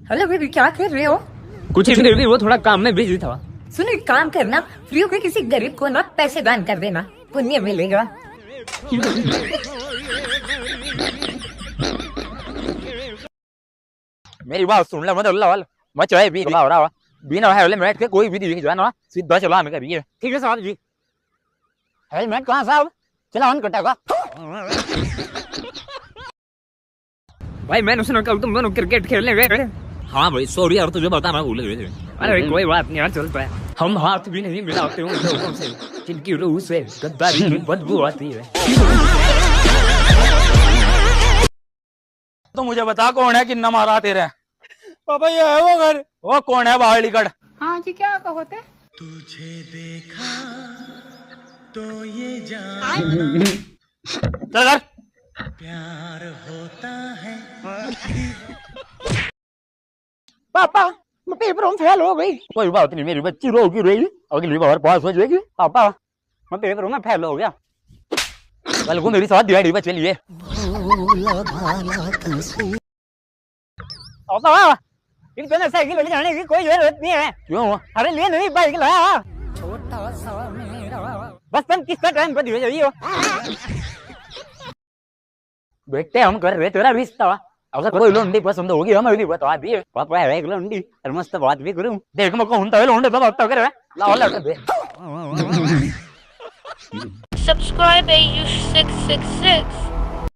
Hello baby, क्या कर रहे हो? कुछ नहीं बेबी, वो थोड़ा काम में बिजी था। सुनो, एक काम करना, फ्री होकर किसी गरीब को ना पैसे दान कर देना, पुण्य मिलेगा। मेरी बात सुन ले, मतलब अल्लाह वाला मैं चाहे भी हो रहा बिना है मिनट के कोई भी दिख जो है ना सीधा चला हमें कभी। ठीक है साहब जी। हेलमेट कहाँ साहब? चला ऑन कटा का भाई मैंने सुना कल तुम दोनों क्रिकेट खेलने गए। हाँ भाई सॉरी यार, तुझे बताना भूल गए थे। अरे कोई बात नहीं यार, चलता है। हम हाथ भी नहीं मिलाते हैं जिनकी रूह से गद्दारी की बदबू आती है। तो मुझे बता कौन है, किन्ना मारा तेरे? पापा ये है वो घर। वो कौन है बाहर निकल। हाँ जी, क्या कहोते? तुझे देखा तो ये जान चल घर। प्यार होता है। पापा मैं पेपर में फेल हो गई। कोई बात नहीं, मेरी बच्ची रोगी रही, अगली बार पास हो जाएगी। पापा मैं पेपर में फेल हो गया, कल को मेरी साथ दिहाड़ी बच लिए। पापा इतने साइकिल लेके जाने की कोई जरूरत नहीं है। क्यों? अरे लिए नहीं बाइक लाया, छोटा सा मेरा बस तुम किसका टाइम पर दिए जाइए। बेटे हम कर रहे तेरा रिश्ता, अगर कोई लोंडी पसंद होगी हमें भी बता दिए। पापा है एक लोंडी और मस्त बात भी करूं। देख मैं कौन तो लोंडे तो बात कर लाओ लट दे। Subscribe AU666